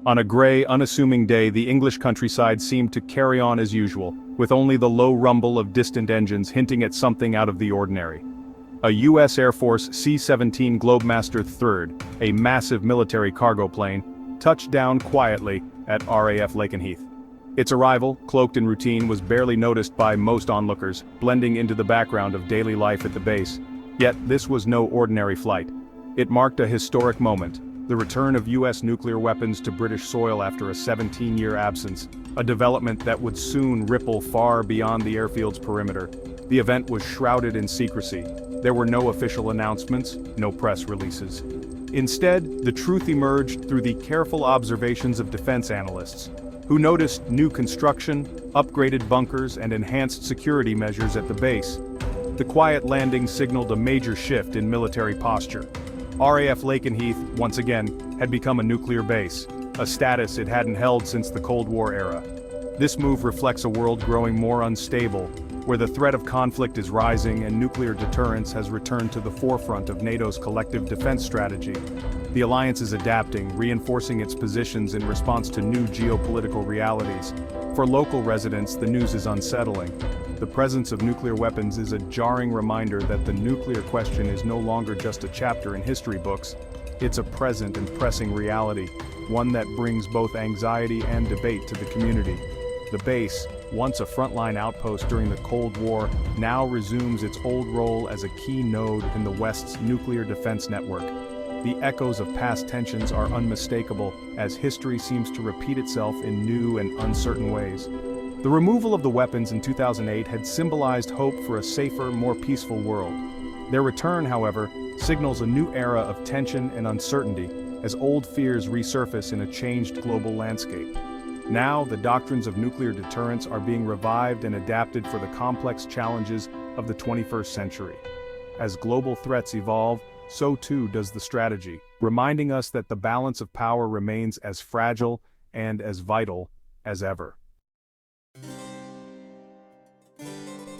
On a gray, unassuming day, the English countryside seemed to carry on as usual, with only the low rumble of distant engines hinting at something out of the ordinary. A U.S. Air Force C-17 Globemaster III, a massive military cargo plane, touched down quietly at RAF Lakenheath. Its arrival, cloaked in routine, was barely noticed by most onlookers, blending into the background of daily life at the base. Yet this was no ordinary flight. It marked a historic moment, the return of U.S. nuclear weapons to British soil after a 17-year absence, a development that would soon ripple far beyond the airfield's perimeter. The event was shrouded in secrecy. There were no official announcements, no press releases. Instead, the truth emerged through the careful observations of defense analysts, who noticed new construction, upgraded bunkers, and enhanced security measures at the base. The quiet landing signaled a major shift in military posture. RAF Lakenheath, once again, had become a nuclear base, a status it hadn't held since the Cold War era. This move reflects a world growing more unstable, where the threat of conflict is rising and nuclear deterrence has returned to the forefront of NATO's collective defense strategy. The alliance is adapting, reinforcing its positions in response to new geopolitical realities. For local residents, the news is unsettling. The presence of nuclear weapons is a jarring reminder that the nuclear question is no longer just a chapter in history books. It's a present and pressing reality, one that brings both anxiety and debate to the community. The base, once a frontline outpost during the Cold War, now resumes its old role as a key node in the West's nuclear defense network. The echoes of past tensions are unmistakable, as history seems to repeat itself in new and uncertain ways. The removal of the weapons in 2008 had symbolized hope for a safer, more peaceful world. Their return, however, signals a new era of tension and uncertainty, as old fears resurface in a changed global landscape. Now, the doctrines of nuclear deterrence are being revived and adapted for the complex challenges of the 21st century. As global threats evolve, so too does the strategy, reminding us that the balance of power remains as fragile and as vital as ever.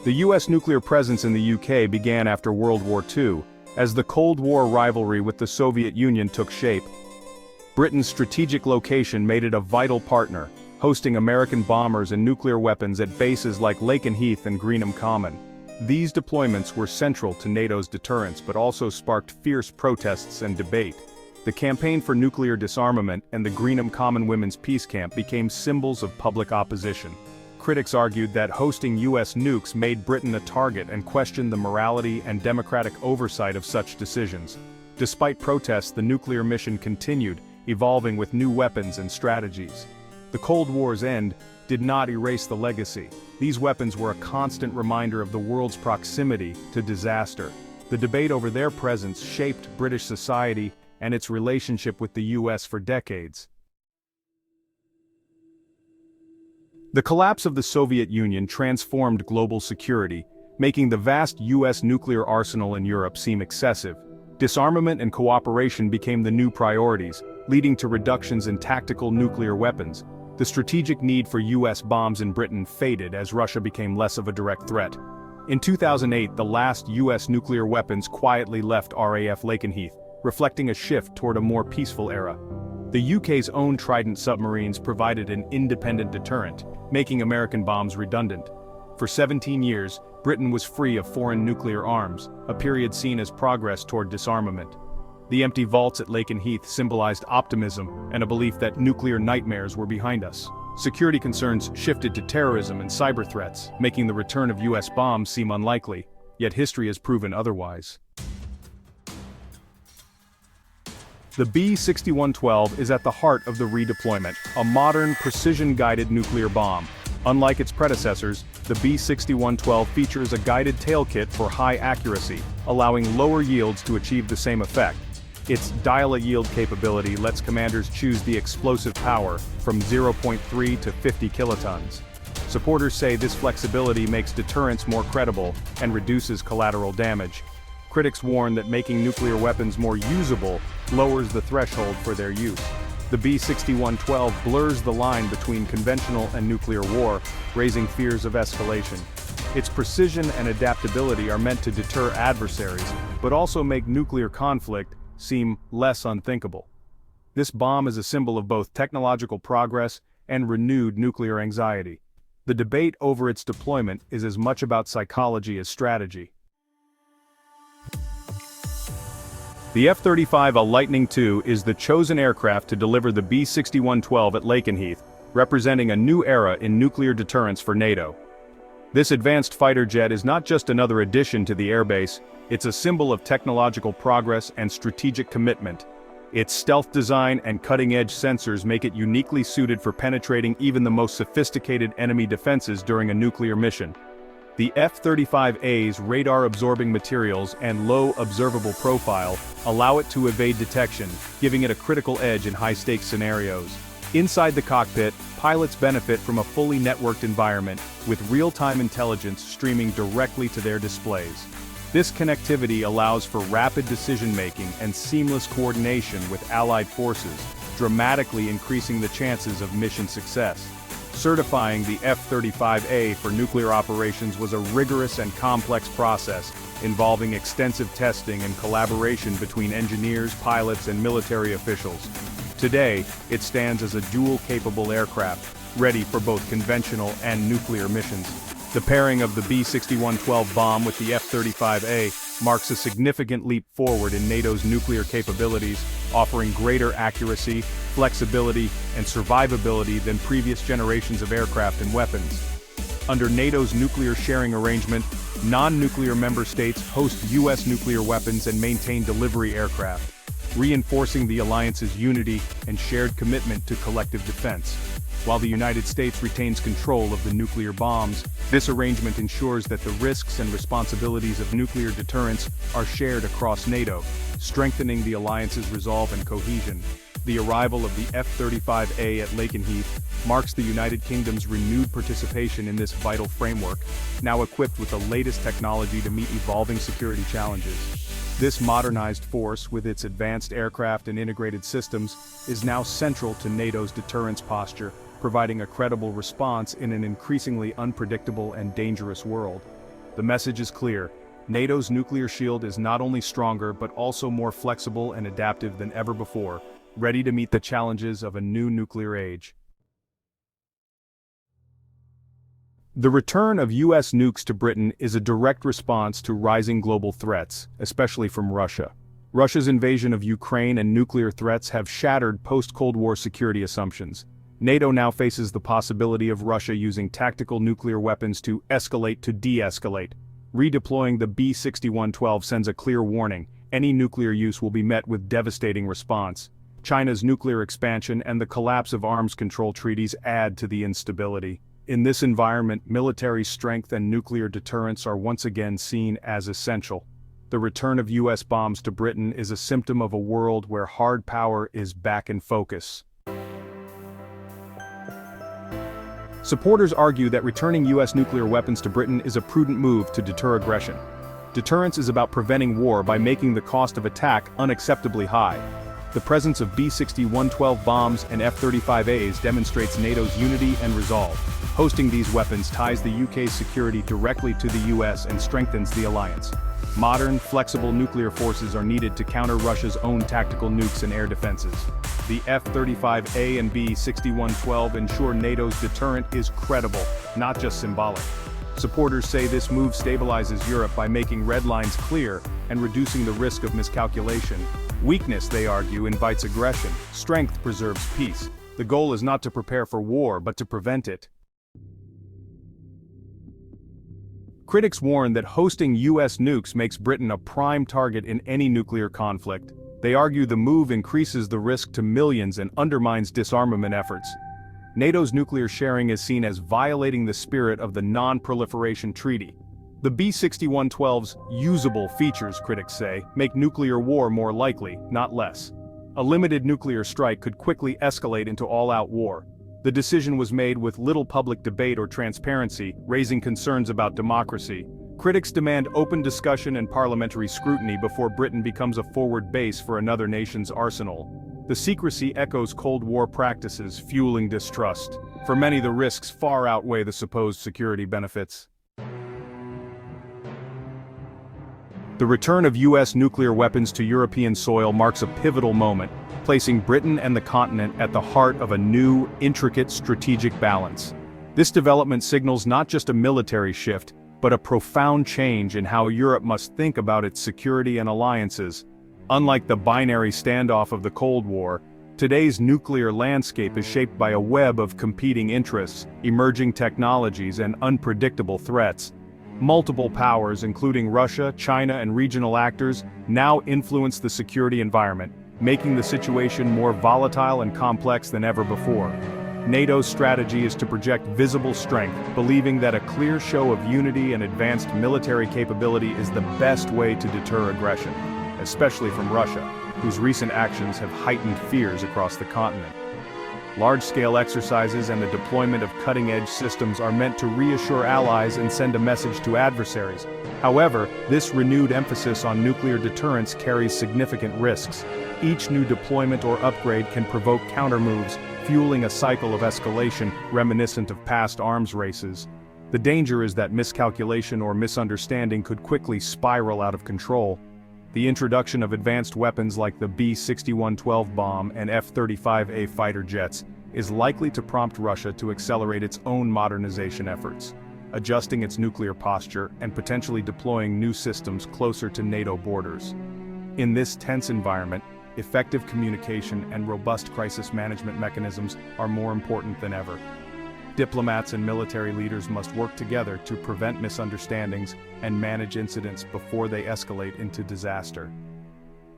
The U.S. nuclear presence in the UK began after World War II, as the Cold War rivalry with the Soviet Union took shape. Britain's strategic location made it a vital partner, hosting American bombers and nuclear weapons at bases like Lakenheath and Greenham Common. These deployments were central to NATO's deterrence but also sparked fierce protests and debate. The campaign for nuclear disarmament and the Greenham Common Women's Peace Camp became symbols of public opposition. Critics argued that hosting U.S. nukes made Britain a target and questioned the morality and democratic oversight of such decisions. Despite protests, the nuclear mission continued, evolving with new weapons and strategies. The Cold War's end did not erase the legacy. These weapons were a constant reminder of the world's proximity to disaster. The debate over their presence shaped British society and its relationship with the U.S. for decades. The collapse of the Soviet Union transformed global security, making the vast U.S. nuclear arsenal in Europe seem excessive. Disarmament and cooperation became the new priorities, leading to reductions in tactical nuclear weapons. The strategic need for U.S. bombs in Britain faded as Russia became less of a direct threat. In 2008, the last U.S. nuclear weapons quietly left RAF Lakenheath, reflecting a shift toward a more peaceful era. The UK's own Trident submarines provided an independent deterrent, making American bombs redundant. For 17 years, Britain was free of foreign nuclear arms, a period seen as progress toward disarmament. The empty vaults at Lakenheath symbolized optimism and a belief that nuclear nightmares were behind us. Security concerns shifted to terrorism and cyber threats, making the return of U.S. bombs seem unlikely, yet history has proven otherwise. The B-6112 is at the heart of the redeployment, a modern, precision-guided nuclear bomb. Unlike its predecessors, the B-6112 features a guided tail kit for high accuracy, allowing lower yields to achieve the same effect. Its dial-a-yield capability lets commanders choose the explosive power from 0.3 to 50 kilotons. Supporters say this flexibility makes deterrence more credible and reduces collateral damage. Critics warn that making nuclear weapons more usable lowers the threshold for their use. The B-6112 blurs the line between conventional and nuclear war, raising fears of escalation. Its precision and adaptability are meant to deter adversaries, but also make nuclear conflict seem less unthinkable. This bomb is a symbol of both technological progress and renewed nuclear anxiety. The debate over its deployment is as much about psychology as strategy. The F-35A Lightning II is the chosen aircraft to deliver the B-6112 at Lakenheath, representing a new era in nuclear deterrence for NATO. This advanced fighter jet is not just another addition to the airbase, it's a symbol of technological progress and strategic commitment. Its stealth design and cutting-edge sensors make it uniquely suited for penetrating even the most sophisticated enemy defenses during a nuclear mission. The F-35A's radar-absorbing materials and low observable profile allow it to evade detection, giving it a critical edge in high-stakes scenarios. Inside the cockpit, pilots benefit from a fully networked environment, with real-time intelligence streaming directly to their displays. This connectivity allows for rapid decision-making and seamless coordination with Allied forces, dramatically increasing the chances of mission success. Certifying the F-35A for nuclear operations was a rigorous and complex process, involving extensive testing and collaboration between engineers, pilots, and military officials. Today, it stands as a dual-capable aircraft, ready for both conventional and nuclear missions. The pairing of the B-6112 bomb with the F-35A marks a significant leap forward in NATO's nuclear capabilities, offering greater accuracy, flexibility, and survivability than previous generations of aircraft and weapons. Under NATO's nuclear sharing arrangement, non-nuclear member states host U.S. nuclear weapons and maintain delivery aircraft, reinforcing the alliance's unity and shared commitment to collective defense. While the United States retains control of the nuclear bombs, this arrangement ensures that the risks and responsibilities of nuclear deterrence are shared across NATO, strengthening the alliance's resolve and cohesion. The arrival of the F-35A at Lakenheath marks the United Kingdom's renewed participation in this vital framework, now equipped with the latest technology to meet evolving security challenges. This modernized force, with its advanced aircraft and integrated systems, is now central to NATO's deterrence posture, providing a credible response in an increasingly unpredictable and dangerous world. The message is clear: NATO's nuclear shield is not only stronger but also more flexible and adaptive than ever before, ready to meet the challenges of a new nuclear age. The return of U.S. nukes to Britain is a direct response to rising global threats, especially from Russia. Russia's invasion of Ukraine and nuclear threats have shattered post-Cold War security assumptions. NATO now faces the possibility of Russia using tactical nuclear weapons to escalate to de-escalate. Redeploying the B-6112 sends a clear warning: any nuclear use will be met with devastating response. China's nuclear expansion and the collapse of arms control treaties add to the instability. In this environment, military strength and nuclear deterrence are once again seen as essential. The return of U.S. bombs to Britain is a symptom of a world where hard power is back in focus. Supporters argue that returning U.S. nuclear weapons to Britain is a prudent move to deter aggression. Deterrence is about preventing war by making the cost of attack unacceptably high. The presence of B-6112 bombs and F-35As demonstrates NATO's unity and resolve. Hosting these weapons ties the UK's security directly to the US and strengthens the alliance. Modern, flexible nuclear forces are needed to counter Russia's own tactical nukes and air defenses. The F-35A and B-6112 ensure NATO's deterrent is credible, not just symbolic. Supporters say this move stabilizes Europe by making red lines clear and reducing the risk of miscalculation. Weakness, they argue, invites aggression. Strength preserves peace. The goal is not to prepare for war, but to prevent it. Critics warn that hosting U.S. nukes makes Britain a prime target in any nuclear conflict. They argue the move increases the risk to millions and undermines disarmament efforts. NATO's nuclear sharing is seen as violating the spirit of the Non-Proliferation Treaty. The B-6112's usable features, critics say, make nuclear war more likely, not less. A limited nuclear strike could quickly escalate into all-out war. The decision was made with little public debate or transparency, raising concerns about democracy. Critics demand open discussion and parliamentary scrutiny before Britain becomes a forward base for another nation's arsenal. The secrecy echoes Cold War practices, fueling distrust. For many, the risks far outweigh the supposed security benefits. The return of U.S. nuclear weapons to European soil marks a pivotal moment, placing Britain and the continent at the heart of a new, intricate strategic balance. This development signals not just a military shift, but a profound change in how Europe must think about its security and alliances. Unlike the binary standoff of the Cold War, today's nuclear landscape is shaped by a web of competing interests, emerging technologies, and unpredictable threats. Multiple powers, including Russia, China, and regional actors, now influence the security environment, making the situation more volatile and complex than ever before. NATO's strategy is to project visible strength, believing that a clear show of unity and advanced military capability is the best way to deter aggression, especially from Russia, whose recent actions have heightened fears across the continent. Large-scale exercises and the deployment of cutting-edge systems are meant to reassure allies and send a message to adversaries. However, this renewed emphasis on nuclear deterrence carries significant risks. Each new deployment or upgrade can provoke countermoves, fueling a cycle of escalation reminiscent of past arms races. The danger is that miscalculation or misunderstanding could quickly spiral out of control. The introduction of advanced weapons like the B-6112 bomb and F-35A fighter jets is likely to prompt Russia to accelerate its own modernization efforts, adjusting its nuclear posture and potentially deploying new systems closer to NATO borders. In this tense environment, effective communication and robust crisis management mechanisms are more important than ever. Diplomats and military leaders must work together to prevent misunderstandings and manage incidents before they escalate into disaster.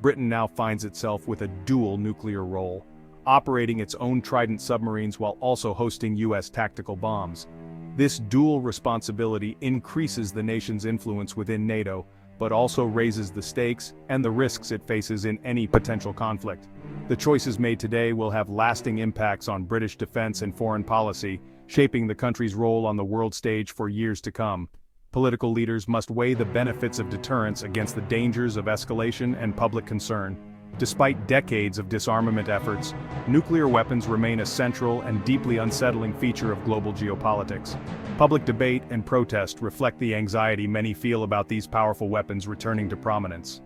Britain now finds itself with a dual nuclear role, operating its own Trident submarines while also hosting U.S. tactical bombs. This dual responsibility increases the nation's influence within NATO, but also raises the stakes and the risks it faces in any potential conflict. The choices made today will have lasting impacts on British defense and foreign policy, shaping the country's role on the world stage for years to come. Political leaders must weigh the benefits of deterrence against the dangers of escalation and public concern. Despite decades of disarmament efforts, nuclear weapons remain a central and deeply unsettling feature of global geopolitics. Public debate and protest reflect the anxiety many feel about these powerful weapons returning to prominence.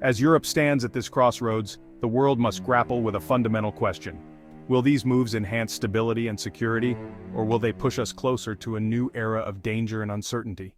As Europe stands at this crossroads, the world must grapple with a fundamental question. Will these moves enhance stability and security, or will they push us closer to a new era of danger and uncertainty?